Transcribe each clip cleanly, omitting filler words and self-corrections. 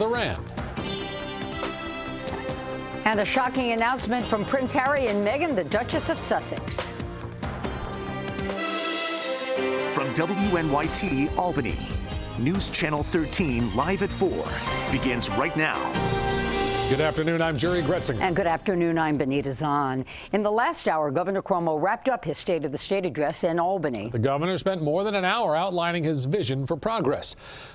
the Rand. And a shocking announcement from Prince Harry and Meghan, the Duchess of Sussex. From WNYT Albany, News Channel 13 live at 4 begins right now. Good afternoon, I'm Jerry Gretzinger. And good afternoon, I'm Benita Zahn. In the last hour, Governor Cuomo wrapped up his State of the State address in Albany. The governor spent more than an hour outlining his vision for progress.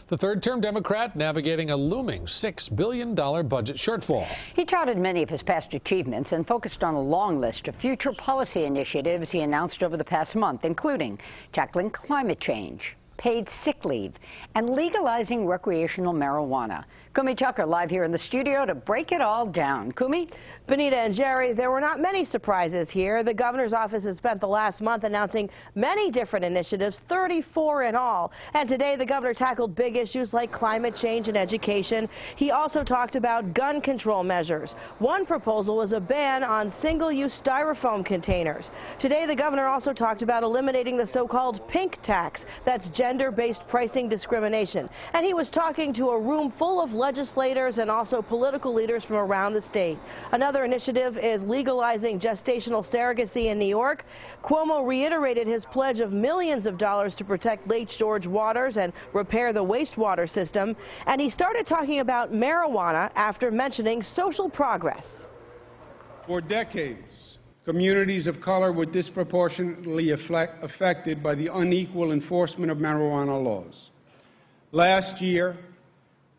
The third-term Democrat navigating a looming $6 billion budget shortfall. He touted many of his past achievements and focused on a long list of future policy initiatives he announced over the past month, including tackling climate change, paid sick leave, and legalizing recreational marijuana. Kumi Tucker live here in the studio to break it all down. Kumi? Benita and Jerry, there were not many surprises here. The governor's office has spent the last month announcing many different initiatives, 34 in all. And today the governor tackled big issues like climate change and education. He also talked about gun control measures. One proposal was a ban on single-use styrofoam containers. Today the governor also talked about eliminating the so-called pink tax. That's gender-based pricing discrimination. And he was talking to a room full of legislators and also political leaders from around the state. Another initiative is legalizing gestational surrogacy in New York. Cuomo reiterated his pledge of millions of dollars to protect Lake George waters and repair the wastewater system. And he started talking about marijuana after mentioning social progress. For decades, communities of color were disproportionately affected by the unequal enforcement of marijuana laws. Last year,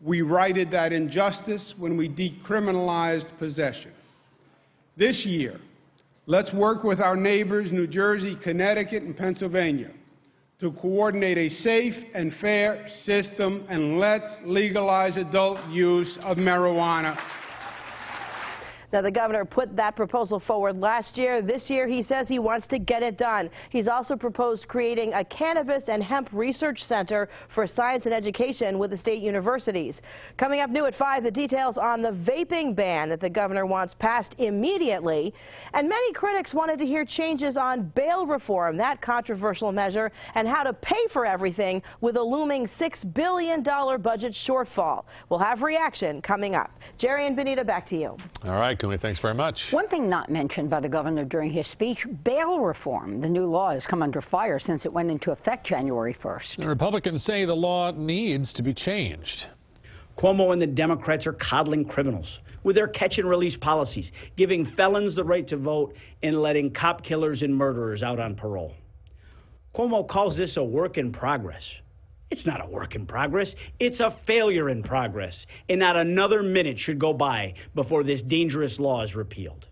we righted that injustice when we decriminalized possession. This year, let's work with our neighbors, New Jersey, Connecticut, and Pennsylvania, to coordinate a safe and fair system, and let's legalize adult use of marijuana. Now, the governor put that proposal forward last year. This year, he says he wants to get it done. He's also proposed creating a cannabis and hemp research center for science and education with the state universities. Coming up new at 5, the details on the vaping ban that the governor wants passed immediately. And many critics wanted to hear changes on bail reform, that controversial measure, and how to pay for everything with a looming $6 billion budget shortfall. We'll have reaction coming up. Jerry and Benita, back to you. All right, Kumi, thanks very much. One thing not mentioned by the governor during his speech, bail reform. The new law has come under fire since it went into effect January 1st. The Republicans say the law needs to be changed. Cuomo and the Democrats are coddling criminals with their catch-and-release policies, giving felons the right to vote and letting cop killers and murderers out on parole. Cuomo calls this a work in progress. It's not a work in progress. It's a failure in progress. And not another minute should go by before this dangerous law is repealed.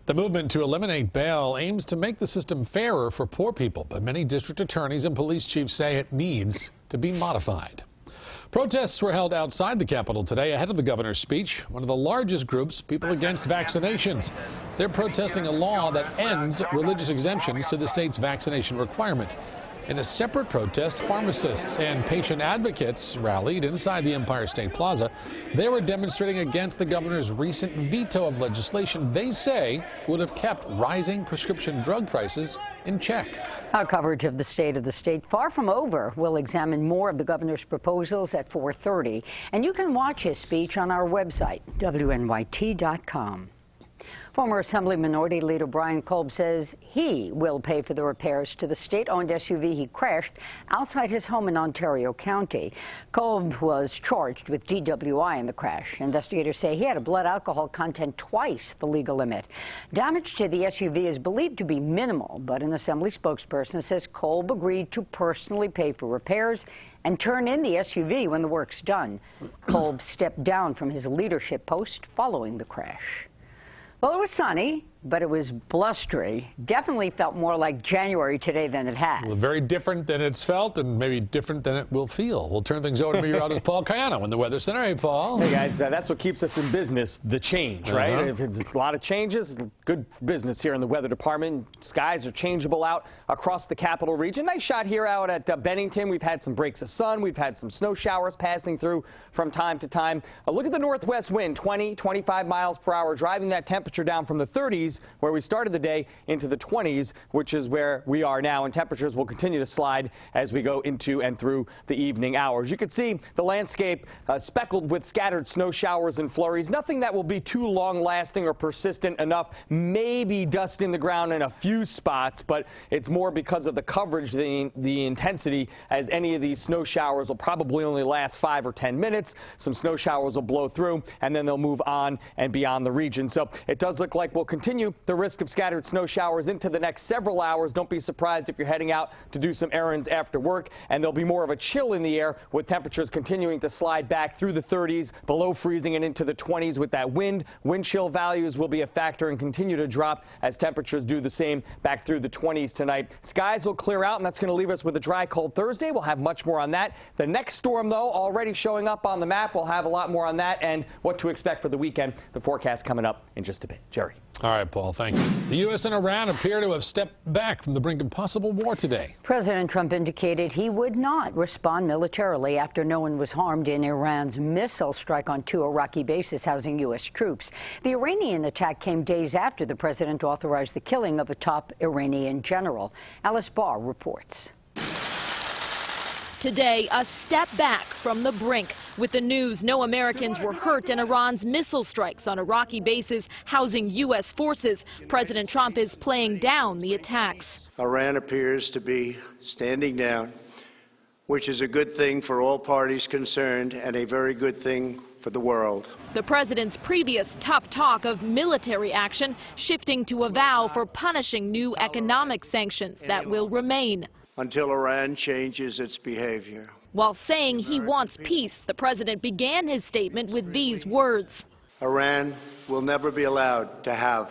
The movement to eliminate bail aims to make the system fairer for poor people, but many district attorneys and police chiefs say it needs to be modified. Protests were held outside the Capitol today ahead of the governor's speech. One of the largest groups, People Against Vaccinations. They're protesting a law that ends religious exemptions to the state's vaccination requirement. In a separate protest, pharmacists and patient advocates rallied inside the Empire State Plaza. They were demonstrating against the governor's recent veto of legislation they say would have kept rising prescription drug prices in check. Our coverage of the State of the State far from over. We'll examine more of the governor's proposals at 4:30. And you can watch his speech on our website, WNYT.com. Former Assembly Minority Leader Brian Kolb says he will pay for the repairs to the state-owned SUV he crashed outside his home in Ontario County. Kolb was charged with DWI in the crash. Investigators say he had a blood alcohol content twice the legal limit. Damage to the SUV is believed to be minimal, but an Assembly spokesperson says Kolb agreed to personally pay for repairs and turn in the SUV when the work's done. Kolb stepped down from his leadership post following the crash. Well, it was sunny, but it was blustery. Definitely felt more like January today than it had. Well, very different than it's felt and maybe different than it will feel. We'll turn things over to meteorologist Paul Cayano in the Weather Center. Hey, Paul. Hey, guys, that's what keeps us in business, the change, right? If it's a lot of changes, good business here in the Weather Department. Skies are changeable out across the capital region. Nice shot here out at Bennington. We've had some breaks of sun. We've had some snow showers passing through from time to time. Look at the northwest wind, 20, 25 miles per hour, driving that temperature down from the 30s 30s, where we started the day, into the 20s, which is where we are now, and temperatures will continue to slide as we go into and through the evening hours. You can see the landscape speckled with scattered snow showers and flurries. Nothing that will be too long-lasting or persistent enough. Maybe dust in the ground in a few spots, but it's more because of the coverage, the intensity, as any of these snow showers will probably only last 5 or 10 minutes. Some snow showers will blow through, and then they'll move on and beyond the region. So it does look like we'll continue the risk of scattered snow showers into the next several hours. Don't be surprised if you're heading out to do some errands after work, and there'll be more of a chill in the air with temperatures continuing to slide back through the 30s, below freezing, and into the 20s with that wind. Wind chill values will be a factor and continue to drop as temperatures do the same back through the 20s tonight. Skies will clear out, and that's going to leave us with a dry, cold Thursday. We'll have much more on that. The next storm, though, already showing up on the map. We'll have a lot more on that and what to expect for the weekend. The forecast coming up in just a bit. Jerry. All right, Paul, thank you. The U.S. and Iran appear to have stepped back from the brink of possible war today. President Trump indicated he would not respond militarily after no one was harmed in Iran's missile strike on 2 Iraqi bases housing U.S. troops. The Iranian attack came days after the president authorized the killing of a top Iranian general. Alice Barr reports. Today, a step back from the brink with the news no Americans were hurt in Iran's missile strikes on Iraqi bases housing U.S. forces. President Trump is playing down the attacks. Iran appears to be standing down, which is a good thing for all parties concerned and a very good thing for the world. The president's previous tough talk of military action shifting to a vow for punishing new economic sanctions that will remain. Until Iran changes its behavior. While saying he wants peace, the president began his statement with these words. Iran will never be allowed to have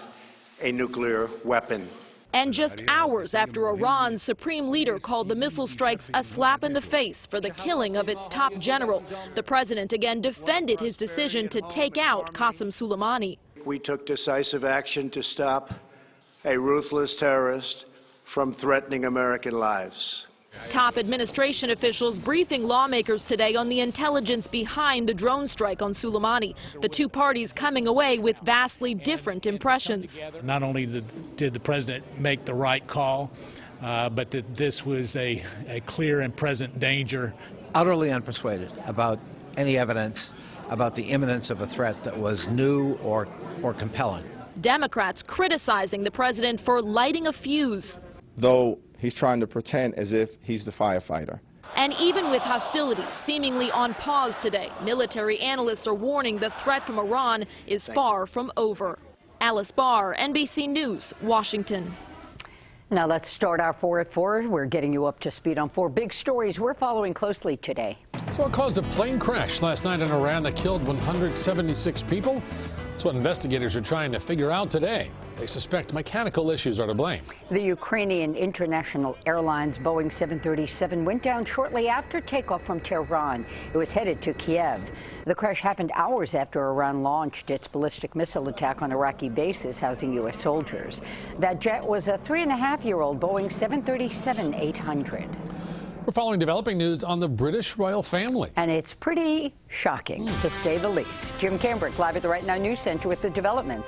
a nuclear weapon. And just hours after Iran's supreme leader called the missile strikes a slap in the face for the killing of its top general, the president again defended his decision to take out Qasem Soleimani. We took decisive action to stop a ruthless terrorist from threatening American lives. Top administration officials briefing lawmakers today on the intelligence behind the drone strike on Soleimani. The two parties coming away with vastly different impressions. Not only did the president make the right call, but that this was a clear and present danger. Utterly unpersuaded about any evidence about the imminence of a threat that was new or compelling. Democrats criticizing the president for lighting a fuse. Though he's trying to pretend as if he's the firefighter. And even with hostilities seemingly on pause today, military analysts are warning the threat from Iran is far from over. Alice Barr, NBC News, Washington. Now let's start our 4 at 4. We're getting you up to speed on 4 big stories we're following closely today. So what caused a plane crash last night in Iran that killed 176 people? That's what investigators are trying to figure out today. They suspect mechanical issues are to blame. The Ukrainian International Airlines Boeing 737 went down shortly after takeoff from Tehran. It was headed to Kiev. The crash happened hours after Iran launched its ballistic missile attack on Iraqi bases housing U.S. soldiers. That jet was a 3.5-year-old Boeing 737-800. We're following developing news on the British royal family. And it's pretty shocking, to say the least. Jim Cambrick live at the Right Now News Center with the developments.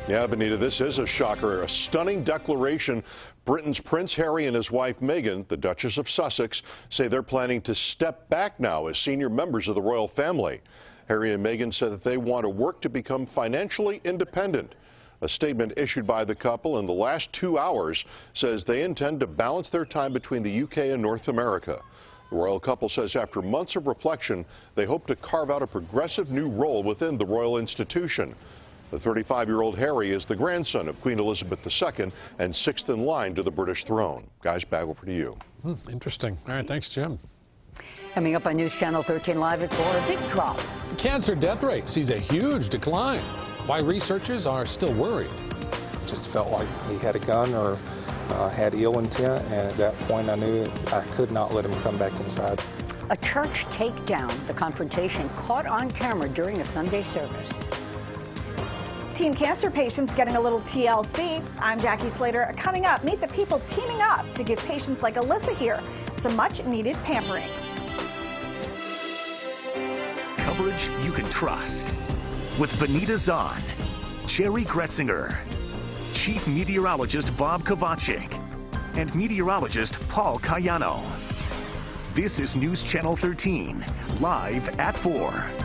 Yeah, Benita, this is a shocker. A stunning declaration. Britain's Prince Harry and his wife Meghan, the Duchess of Sussex, say they're planning to step back now as senior members of the royal family. Harry and Meghan said that they want to work to become financially independent. A statement issued by the couple in the last 2 hours says they intend to balance their time between the UK and North America. The royal couple says after months of reflection, they hope to carve out a progressive new role within the royal institution. The 35-year-old Harry is the grandson of Queen Elizabeth II and 6th in line to the British throne. Guys, back over to you. Interesting. All right, thanks, Jim. Coming up on News Channel 13 Live at 4, a big drop. The cancer death rate sees a huge decline. Why researchers are still worried. Just felt like he had a gun or had ill intent, and at that point I knew I could not let him come back inside. A church takedown. The confrontation caught on camera during a Sunday service. Teen cancer patients getting a little TLC. I'm Jackie Slater. Coming up, meet the people teaming up to give patients like Alyssa here some much-needed pampering. Coverage you can trust with Benita Zahn, Jerry Gretzinger, Chief Meteorologist Bob Kovacic and meteorologist Paul Cayano. This is News Channel 13, live at 4.